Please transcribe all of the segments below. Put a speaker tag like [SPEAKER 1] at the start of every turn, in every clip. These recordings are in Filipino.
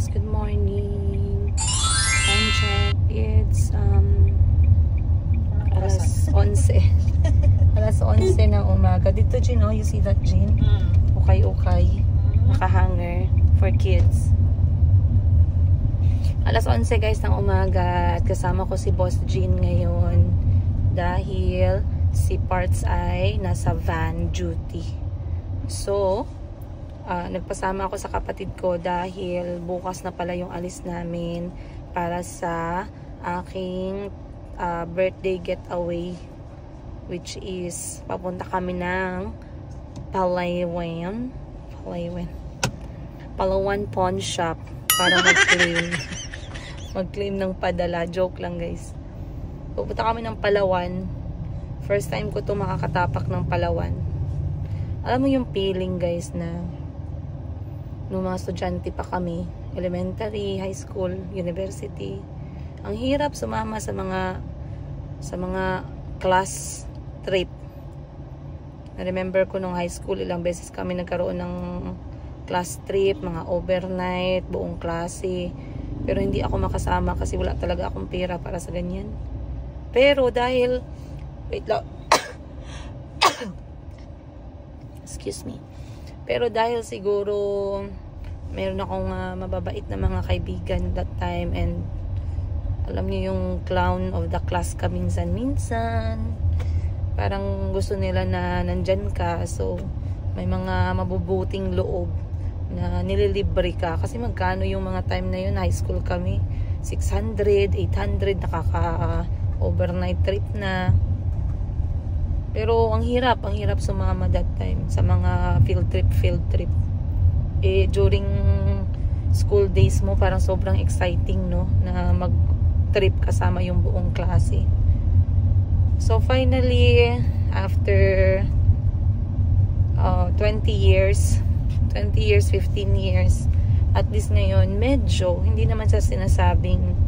[SPEAKER 1] guys, good morning. Time check, it's alas 11. Alas 11 ng umaga. Dito, Gino, you see that, Gin? Ukay-ukay. Nakahanger for kids. Alas 11 guys ng umaga at kasama ko si Boss Gin ngayon dahil si Parts ay nasa van duty. So, nagpasama ako sa kapatid ko dahil bukas na pala yung alis namin para sa aking birthday getaway, which is papunta kami ng Palawan Pawn Shop para mag-claim ng padala. Joke lang guys. Pupunta kami ng Palawan. First time ko to makakatapak ng Palawan. Alam mo yung feeling guys na nung mga estudyante pa kami, elementary, high school, university, ang hirap sumama sa mga class trip. Na-remember ko nung high school, ilang beses kami nagkaroon ng class trip, mga overnight, buong klase. Pero hindi ako makasama kasi wala talaga akong pera para sa ganyan. Pero dahil, wait lang. Excuse me. Pero dahil siguro meron akong mababait na mga kaibigan that time, and alam niyo yung clown of the class ka minsan-minsan, parang gusto nila na nandyan ka, so may mga mabubuting loob na nililibre ka. Kasi magkano yung mga time na yun, high school kami, 600, 800, nakaka overnight trip na. Pero ang hirap sumama that time sa mga field trip. During school days mo, parang sobrang exciting, no? Na mag-trip kasama yung buong klase. So finally, after 20 years, 15 years, at least ngayon, medyo, hindi naman sa sinasabing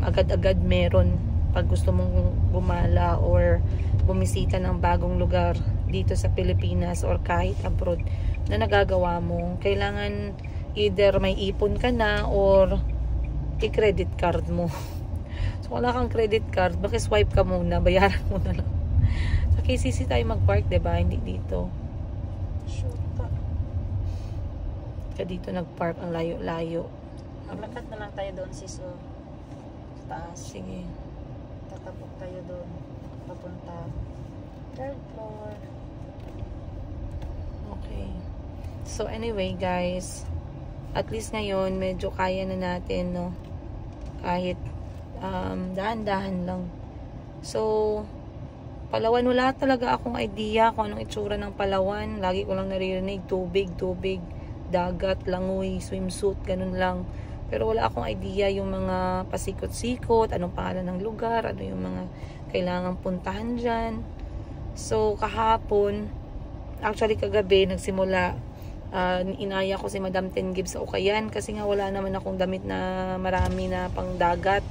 [SPEAKER 1] agad-agad meron pag gusto mong gumala or bumisita ng bagong lugar dito sa Pilipinas or kahit abroad na nagagawa mo. Kailangan either may ipon ka na or i-credit card mo. So wala kang credit card, swipe ka muna, bayaran mo na lang. Sa KCC tayo mag-park, diba? Hindi dito.
[SPEAKER 2] Sure ka.
[SPEAKER 1] Kaya dito nag-park, ang layo-layo.
[SPEAKER 2] Maglakad na lang tayo doon, sis. Taas.
[SPEAKER 1] Sige.
[SPEAKER 2] Tatapok tayo doon. Papunta. Third floor.
[SPEAKER 1] Okay. So anyway guys, at least ngayon medyo kaya na natin, no? Kahit dahan-dahan lang. So Palawan, wala talaga akong idea kung anong itsura ng Palawan. Lagi ko lang naririnig tubig, dagat, langoy, swimsuit, ganun lang. Pero wala akong idea yung mga pasikot-sikot, anong pangalan ng lugar, ano yung mga kailangang puntahan dyan. So kahapon, actually kagabi, nagsimula, inaya ko si Madam Tengib sa Ukayan kasi nga wala naman akong damit na marami na pang dagat.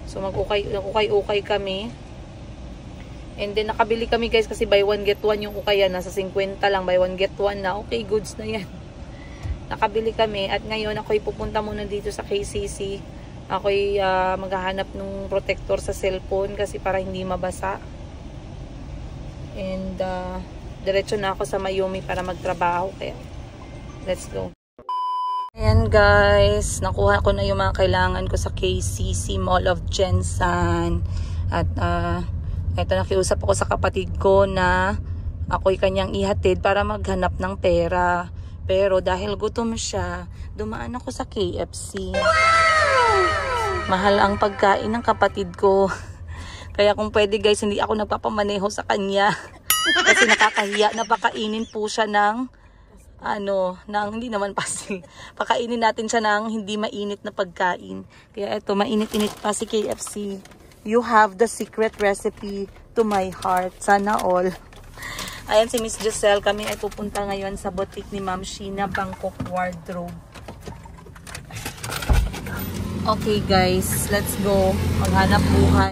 [SPEAKER 1] So mag-ukay kami. And then nakabili kami guys kasi buy one get one yung Ukayan. Nasa 50 lang, buy one get one na. Okay, goods na yan. Nakabili kami at ngayon ako'y pupunta muna dito sa KCC. Ako'y maghahanap ng protector sa cellphone kasi para hindi mabasa. And diretso na ako sa Mayumi para magtrabaho. Kaya let's go. Ayan guys, nakuha ko na yung mga kailangan ko sa KCC Mall of Jensan. At eto, nakiusap ako sa kapatid ko na ako'y kanyang ihatid para maghanap ng pera. Pero dahil gutom siya, dumaan ako sa KFC. Mahal ang pagkain ng kapatid ko. Kaya kung pwede guys, hindi ako nagpapamaneho sa kanya. Kasi nakakahiya na pakainin po siya ng hindi naman pasil. Pakainin natin siya ng hindi mainit na pagkain. Kaya eto, mainit-init pa si KFC. You have the secret recipe to my heart. Sana all. Ayan si Miss Giselle. Kami ay pupunta ngayon sa boutique ni Ma'am Sheena, Bangkok Wardrobe. Okay guys, let's go. Maghanap buhay.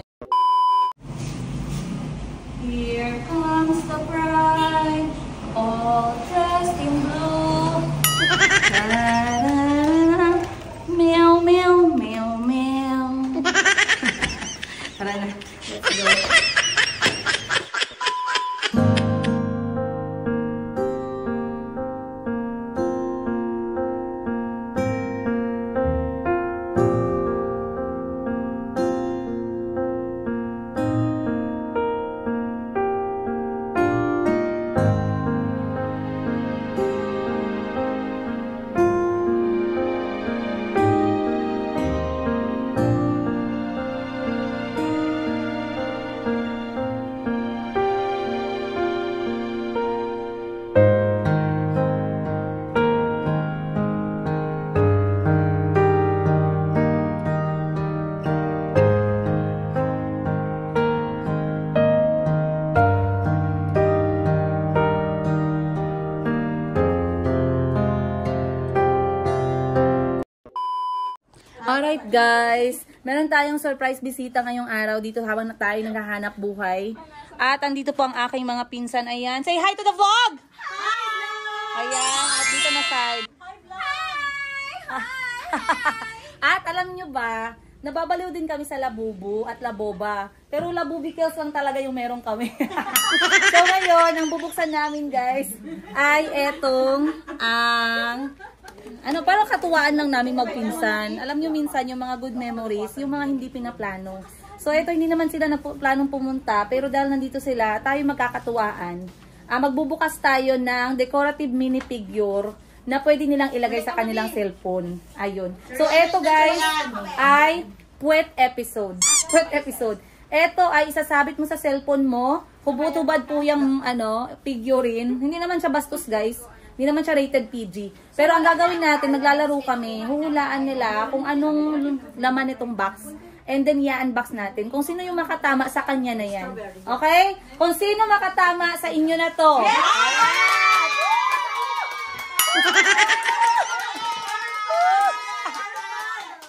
[SPEAKER 1] Here comes the bride, all dressed in blue.
[SPEAKER 3] Tara na.
[SPEAKER 1] Let's go. Alright guys, meron tayong surprise bisita ngayong araw dito habang tayo naghahanap buhay. At andito po ang aking mga pinsan. Ayan, say hi to the vlog! Hi! Ayan, at dito na side. Hi vlog! At alam nyo ba, nababaliw din kami sa Labubu at Laboba. Pero Labubicals lang talaga yung meron kami. So ngayon, ang bubuksan namin guys, ay etong ang... parang katuwaan lang namin magpinsan. Alam nyo minsan yung mga good memories, yung mga hindi pinaplano. So ito hindi naman sila na planong pumunta, pero dahil nandito sila, tayo magkakatuwaan. Magbubukas tayo ng decorative mini figure na pwede nilang ilagay sa kanilang cellphone. Ayun. So ito guys ay puwet episode. Puwet episode. Ito ay isasabit mo sa cellphone mo. Hubot-hubad po yung figurine. Hindi naman siya bastos guys. Hindi naman siya rated PG. Pero ang gagawin natin, maglalaro kami, huhulaan nila kung anong laman itong box. And then, i-unbox natin. Kung sino yung makatama sa kanya na yan. Okay? Kung sino makatama sa inyo na to.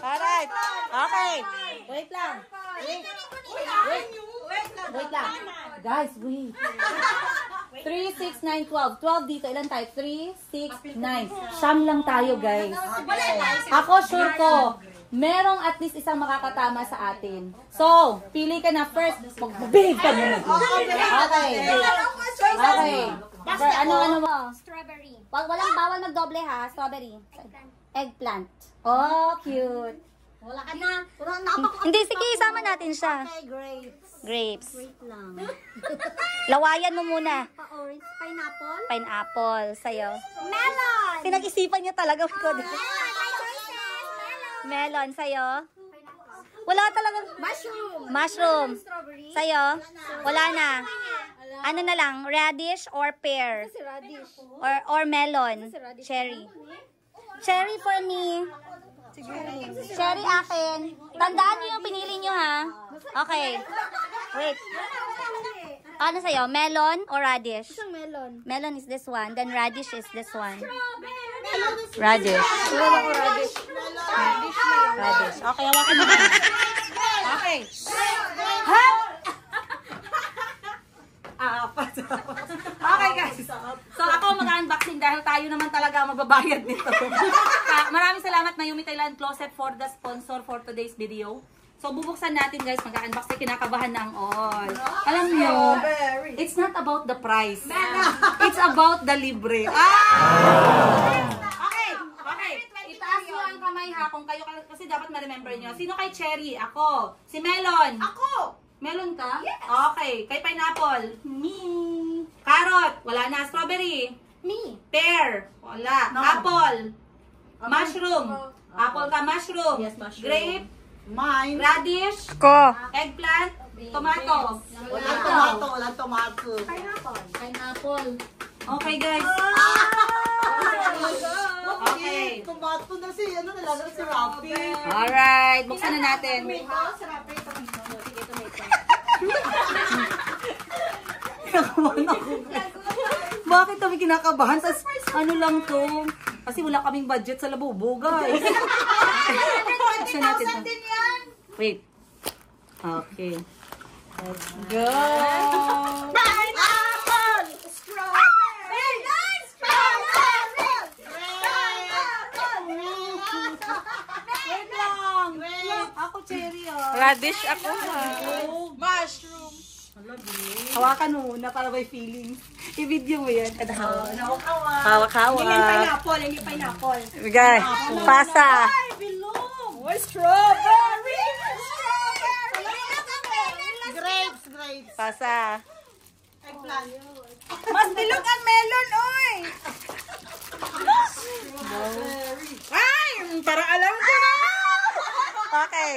[SPEAKER 1] Alright. Okay. Wait lang. Wait lang. Guys, wait. 3, 6, 9, 12. 12 dito. Ilan tayo? 3, 6, 9. Siyam lang tayo, guys. Ako, sure ko. Merong at least isang makakatama sa atin. So, pili ka na first. Magbibig ka muna. Okay. Okay. Ano mo?
[SPEAKER 4] Strawberry.
[SPEAKER 1] Walang bawal magdoble ha. Strawberry. Eggplant. Oh, cute.
[SPEAKER 4] Wala ka na.
[SPEAKER 1] Hindi, sige, isama natin siya.
[SPEAKER 4] Okay, grapes.
[SPEAKER 1] Grapes.
[SPEAKER 4] Wait lang.
[SPEAKER 1] Lawayan mo muna.
[SPEAKER 4] Pa-orange. Pineapple.
[SPEAKER 1] Pineapple. Sa'yo.
[SPEAKER 4] Melon.
[SPEAKER 1] Pinag-isipan niya talaga.
[SPEAKER 4] Melon. Melon.
[SPEAKER 1] Melon. Sa'yo. Wala talaga.
[SPEAKER 4] Mushroom.
[SPEAKER 1] Mushroom.
[SPEAKER 4] Strawberry.
[SPEAKER 1] Sa'yo. Wala na. Ano na lang? Radish or pear?
[SPEAKER 4] Si radish.
[SPEAKER 1] Or melon. Cherry. Cherry for me. Cherry akin. Tandaan niyo yung pinili niyo ha. Okay. Wait. Ano sa'yo? Melon or radish?
[SPEAKER 4] Isang melon.
[SPEAKER 1] Melon is this one. Then radish is this one.
[SPEAKER 4] Strawberry.
[SPEAKER 1] Radish.
[SPEAKER 4] Wala ko radish.
[SPEAKER 1] Radish. Okay, hawakan mo. Okay. Ha? Okay guys. So ako mag-unboxing dahil tayo naman talaga magbabayad nito. Maraming salamat na Yumi Thailand Closet for the sponsor for today's video. So bubuksan natin guys, mag-unbox na kinakabahan na ang all. Alam nyo, it's not about the price. It's about the libre. Okay. Okay. Itaas nyo ang kamay ha kung kayo, kasi dapat ma-remember nyo. Sino kay Cherry? Ako. Si Melon? Ako. Melon ka? Yes. Okay. Kay Pineapple? Me. Carrot? Wala na. Strawberry?
[SPEAKER 4] Me.
[SPEAKER 1] Pear? Wala.
[SPEAKER 3] No.
[SPEAKER 1] Apple? Mushroom? Apple ka, mushroom?
[SPEAKER 3] Yes, mushroom.
[SPEAKER 1] Grape?
[SPEAKER 3] Mine.
[SPEAKER 1] Radish?
[SPEAKER 5] Ko.
[SPEAKER 1] Eggplant? Tomato?
[SPEAKER 3] Walang tomato, walang tomato.
[SPEAKER 4] Pineapple.
[SPEAKER 1] Pineapple. Okay guys. Okay.
[SPEAKER 3] Tomato na si, nalaga si Rafi.
[SPEAKER 1] Alright. Buksan na natin.
[SPEAKER 3] Si Rafi,
[SPEAKER 1] Bakit kami kinakabahan? Tas, ano lang to? Kasi wala kaming budget sa Labubu, guys. Buksan natin to. Wait. Okay. Let's go.
[SPEAKER 3] Pineapple! Strawberry! Strawberry!
[SPEAKER 1] Wait lang. Ako
[SPEAKER 2] cherry oh.
[SPEAKER 1] Radish ako ha.
[SPEAKER 2] Mushroom.
[SPEAKER 3] Hawakan mo muna para may feelings. I-video mo yan. Kada hawak.
[SPEAKER 1] Hawak-hawak.
[SPEAKER 3] Hindi pineapple.
[SPEAKER 1] Bigay. Pasa.
[SPEAKER 3] Ay, bilog. Oh, strawberry. Grapes.
[SPEAKER 1] Pasa.
[SPEAKER 3] Eggplant.
[SPEAKER 2] Mas bilog ang melon, oy. Ay, parang alam ko na.
[SPEAKER 1] Okay.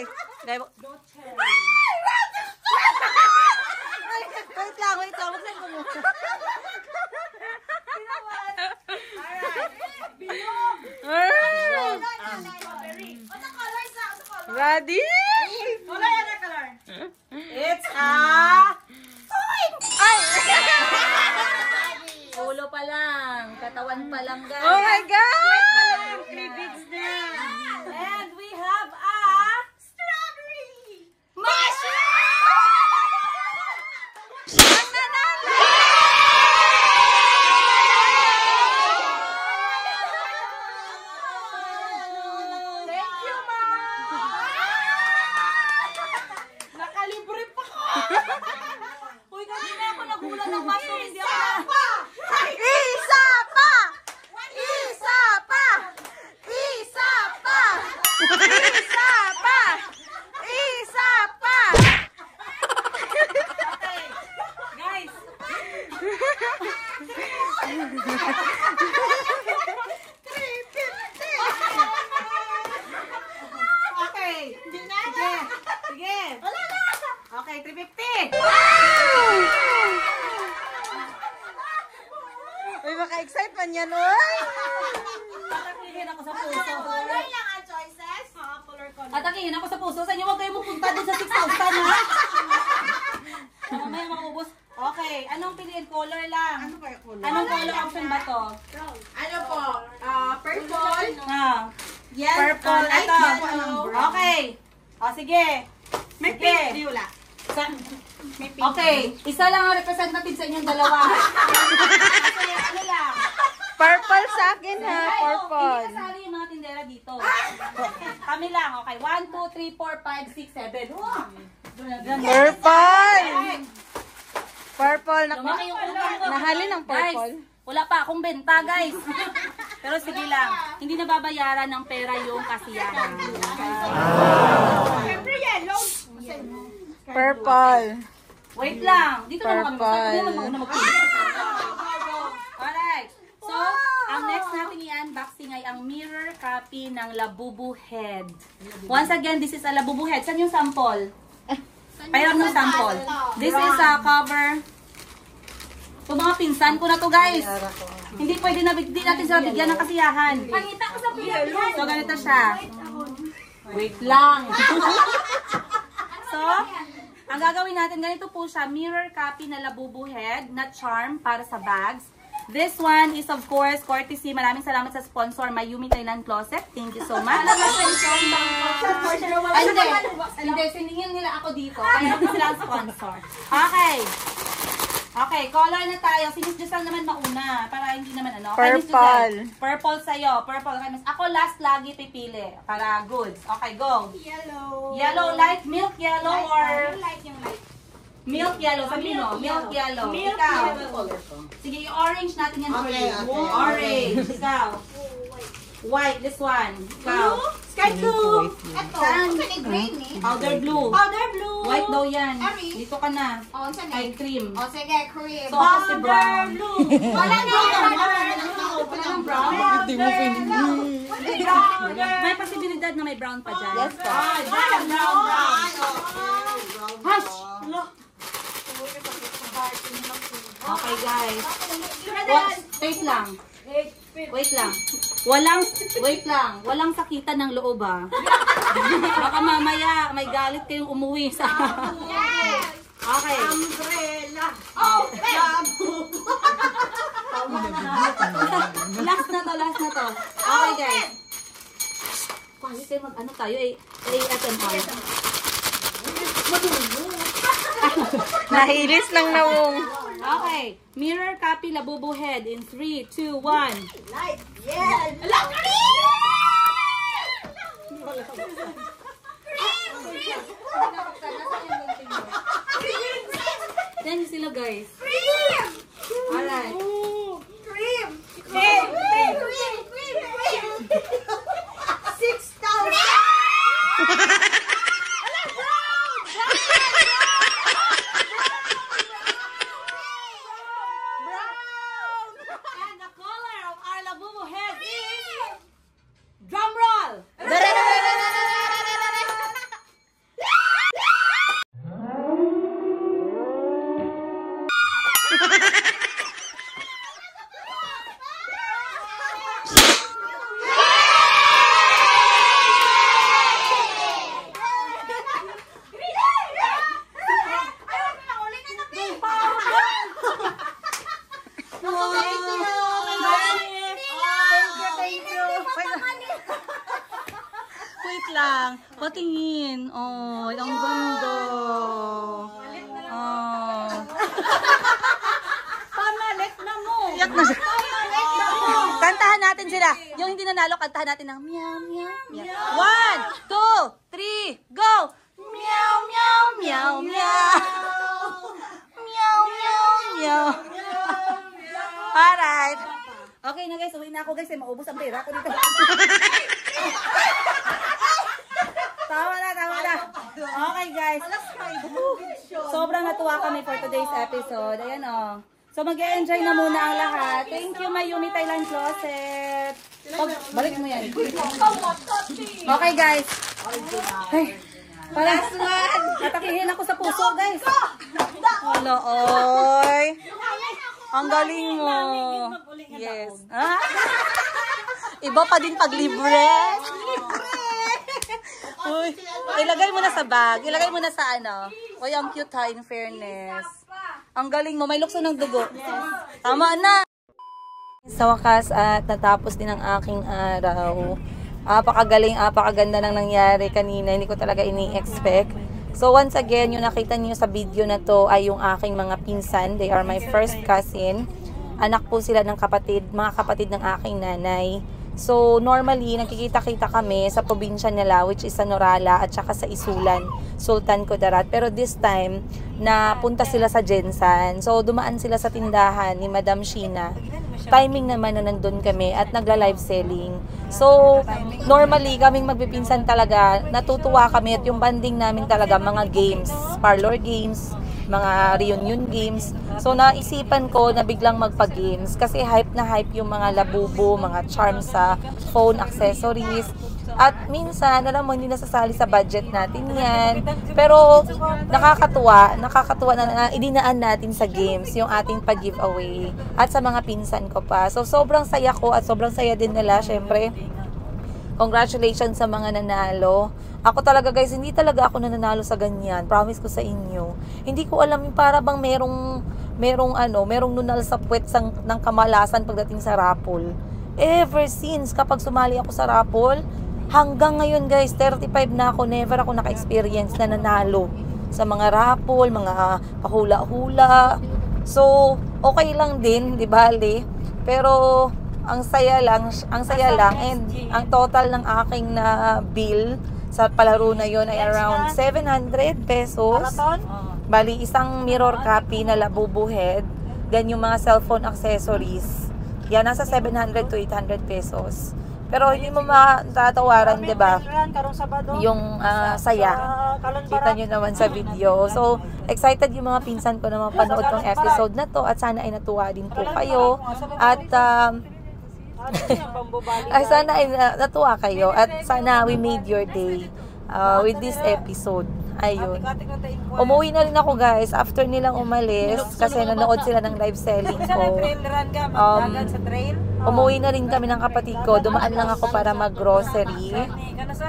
[SPEAKER 1] Wait lang. Wag lang kumuha. Radish!
[SPEAKER 2] Wala yan na color.
[SPEAKER 3] It's a...
[SPEAKER 2] Ulo pa lang, katawan pa lang guys.
[SPEAKER 1] Oh my God!
[SPEAKER 2] And we have a strawberry.
[SPEAKER 3] Thank you, Ma! Nakalibre pa ko!
[SPEAKER 2] Uy, kanina ako nagulat ng mushroom, hindi ako na...
[SPEAKER 1] Isa pa! Isa pa! Isa pa! Isa pa! Isa pa!
[SPEAKER 2] Okay, guys.
[SPEAKER 3] Okay. Sige. Wala na. Okay, 350.
[SPEAKER 1] Uy, maka-excite man yan, oy!
[SPEAKER 2] Atakihin ako sa puso.
[SPEAKER 3] Color lang ang choices. Color.
[SPEAKER 2] Atakihin ako sa puso. Sa inyo, huwag kayo mapunta dun sa 6,000, ha? Mamaya maubos. Okay, anong piliin? Color lang.
[SPEAKER 3] Ano kaya color?
[SPEAKER 2] Anong color option ba to?
[SPEAKER 3] Ano po? Purple.
[SPEAKER 2] Ah,
[SPEAKER 3] Yes.
[SPEAKER 2] purple.
[SPEAKER 3] Light
[SPEAKER 2] Ito.
[SPEAKER 3] yellow.
[SPEAKER 2] Okay. O, sige.
[SPEAKER 3] May
[SPEAKER 2] Sige.
[SPEAKER 3] pink. Di wala. May pink.
[SPEAKER 2] Okay, isa lang ang representative sa inyong dalawa. Kasi ano lang.
[SPEAKER 1] Purple sa akin, ha?
[SPEAKER 2] Ay,
[SPEAKER 1] Purple.
[SPEAKER 2] hindi kasali yung mga tindera dito. Kami lang, okay. 1, 2, 3, 4, 5, 6, 7. Wow.
[SPEAKER 1] Purple! Purple.
[SPEAKER 2] Lumaki yung utang ko.
[SPEAKER 1] Nahalin ang purple.
[SPEAKER 2] Guys, wala pa akong benta, guys. Pero sige lang, hindi nababayaran ng pera yung kasiyahan.
[SPEAKER 3] Siyempre yellow.
[SPEAKER 1] Purple.
[SPEAKER 2] Wait lang. Dito naman kami.
[SPEAKER 1] Purple.
[SPEAKER 2] Hindi naman ako na magpili. Alright. So, ang next natin i-unboxing ay ang mirror copy ng Labubu Head. Once again, this is a Labubu Head. Saan yung sample? Pahiram ng sample. This is a cover. So, mga pinsan ko na to, guys. Hindi pwede na di natin sila bigyan ng kasiyahan. Pangita ko sa bigyan. So, ganito siya. Wait lang. So, ang gagawin natin, ganito po siya, mirror copy na Labubu Head na charm para sa bags. This one is of course courtesy. Maraming salamat sa sponsor, Mayumi Thailand Closet. Thank you so much. Hindi, siningil nila ako dito. Kaya ako sila ang sponsor. Okay. Okay, color na tayo. Si Miss Giselle naman mauna. Para hindi naman ano. Okay, Miss Giselle. Purple sa'yo. Purple. Okay, Miss. Ako last lagi pipili. Para goods. Okay, go.
[SPEAKER 3] Yellow.
[SPEAKER 2] Yellow, light milk yellow or
[SPEAKER 3] Light yung light.
[SPEAKER 2] milk yellow? Sabihin mo, milk yellow.
[SPEAKER 3] Milk
[SPEAKER 2] Ikaw.
[SPEAKER 3] yellow.
[SPEAKER 2] Sige, yung orange natin yan for
[SPEAKER 3] Okay,
[SPEAKER 2] you.
[SPEAKER 3] okay.
[SPEAKER 2] Orange. Ikaw. White, this one. Ikaw.
[SPEAKER 3] Sky blue.
[SPEAKER 4] Ito.
[SPEAKER 2] Saan?
[SPEAKER 4] Saan green eh?
[SPEAKER 2] Powder blue.
[SPEAKER 3] Powder blue.
[SPEAKER 2] White daw yan.
[SPEAKER 4] Ari.
[SPEAKER 2] Dito ka na.
[SPEAKER 4] O, saan
[SPEAKER 2] Ay,
[SPEAKER 4] eh?
[SPEAKER 2] cream.
[SPEAKER 4] O, sige, cream.
[SPEAKER 2] So, ako si brown.
[SPEAKER 3] blue.
[SPEAKER 4] Wala na yan.
[SPEAKER 2] Wala ng brown?
[SPEAKER 1] Hindi mo
[SPEAKER 2] May posibilidad na may brown pa dyan.
[SPEAKER 1] Yes, po.
[SPEAKER 3] Brown.
[SPEAKER 2] Hush! Okay, guys. Wait lang. Wait lang. Wait lang. Walang sakitan ng loob, ah. Baka mamaya may galit kayong umuwi sa... Okay.
[SPEAKER 3] Umbrella.
[SPEAKER 2] Oh,
[SPEAKER 3] Shampoo.
[SPEAKER 2] last na to. Okay, guys. Kasi mag-ano tayo, ASMR.
[SPEAKER 1] Nahilis ng nawong.
[SPEAKER 2] Okay. Mirror copy Labubu Head in 3, 2, 1.
[SPEAKER 3] Light. Yes.
[SPEAKER 2] Yan sila guys. Alright.
[SPEAKER 4] Cream! 6,000!
[SPEAKER 2] And the color of our Labubu head is... Drum roll! Wait lang. Patingin. Oh, ang ganda. Oh.
[SPEAKER 3] Pamalit na mo.
[SPEAKER 2] Iyak na siya. Kantahan natin sila. Yung hindi nanalo, kantahan natin ng meow, meow, meow. 1, 2, 3, go! Meow, meow, meow, meow. Meow, meow, meow. Alright. Okay na guys, uwi na ako guys. Maubos ang pera ko dito. Tama na. Okay guys. Sobrang natuwa kami for today's episode. Ayan o. So mag-e-enjoy na muna ang lahat. Thank you Mayumi Thailand Closet. Balik mo yan. Okay guys. Ay, parang natakihin ako sa puso guys. Wala oy. Ang galing mo. Yes. Ah? Iba pa din pag libre. Uy, ilagay mo na sa bag. Ilagay mo na sa ano. Uy, ang cute ha, in fairness. Ang galing mo. May lukso ng dugo. Tama na. Sa wakas at natapos din ang aking araw. Apakagaling, apakaganda nang nangyari kanina. Hindi ko talaga ini-expect. So once again, yung nakita niyo sa video na to ay yung aking mga pinsan. They are my first cousin. Anak po sila ng kapatid, mga kapatid ng aking nanay. So normally, nagkikita-kita kami sa probinsya nila, which is sa Norala at saka sa Isulan, Sultan Kudarat. Pero this time, napunta sila sa Jensan. So dumaan sila sa tindahan ni Madam Sheena. Timing naman na nandun kami at nagla-live selling. So, normally, kaming magpipinsan talaga, natutuwa kami at yung banding namin talaga, mga games, parlor games, mga reunion games. So, naisipan ko na biglang magpa-games kasi hype na hype yung mga labubo, mga charms sa phone accessories. At minsan, alam mo, hindi nasasali sa budget natin yan. Pero, nakakatuwa na idinaan natin sa games yung ating pag-giveaway at sa mga pinsan ko pa. So, sobrang saya ko at sobrang saya din nila, syempre. Congratulations sa mga nanalo. Ako talaga guys, hindi talaga ako nananalo sa ganyan. Promise ko sa inyo. Hindi ko alam, para bang merong nunal sa puwet ng kamalasan pagdating sa raffle. Ever since, kapag sumali ako sa raffle, hanggang ngayon guys, 35 na ako, never ako naka-experience na nanalo sa mga raffle, mga pahula-hula. So, okay lang din, di ba, Ale? Pero, ang saya lang, and ang total ng aking na bill sa palaro na yon ay around 700 pesos. Bali, isang mirror copy na Labubu head, gan yung mga cellphone accessories. Yan, nasa 700 to 800 pesos. Pero hindi mo matatawaran, di ba? Yung saya. Kita nyo naman sa video. So, excited yung mga pinsan ko na mapanood tong episode na to at sana ay natuwa din po kayo. At sana ay natuwa kayo at sana we made your day with this episode. Ayun. Umuwi na rin ako guys after nilang umalis kasi nanood sila ng live selling ko. Umuwi na rin kami ng kapatid ko. Dumaan lang ako para mag-grocery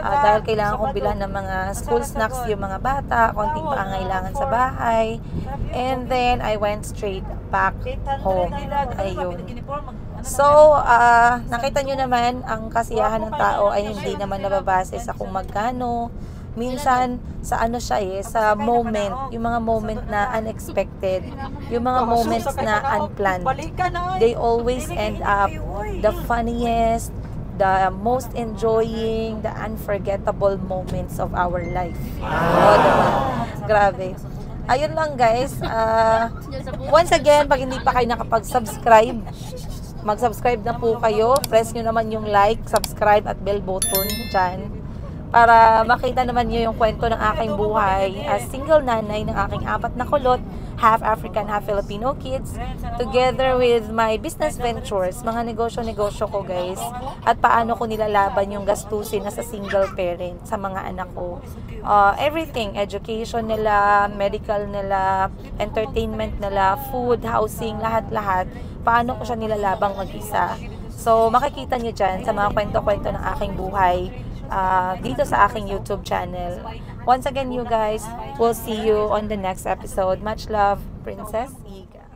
[SPEAKER 2] dahil kailangan kong bilhan ng mga school snacks yung mga bata, konting pangailangan sa bahay. And then I went straight back home. Ayun. So, nakita nyo naman, ang kasiyahan ng tao ay hindi naman nababase sa kung magkano. Minsan, sa ano siya sa moment. Yung mga moment na unexpected. Yung mga moments na unplanned. They always end up the funniest,
[SPEAKER 1] the most enjoying, the unforgettable moments of our life. Oh, diba? Grabe. Ayun lang guys. Once again, pag hindi pa kayo nakapag-subscribe, mag-subscribe na po kayo. Press nyo naman yung like, subscribe at bell button dyan. Para makita naman nyo yung kwento ng aking buhay as single nanay ng aking 4 na kulot, half African, half Filipino kids, together with my business ventures, mga negosyo-negosyo ko guys, at paano ko nilalaban yung gastusin na sa single parent sa mga anak ko. Everything, education nila, medical nila, entertainment nila, food, housing, lahat-lahat, paano ko siya nilalabang mag-isa. So, makikita nyo dyan sa mga kwento-kwento ng aking buhay dito sa aking YouTube channel. Once again, you guys, we'll see you on the next episode. Much love, Princess Iga.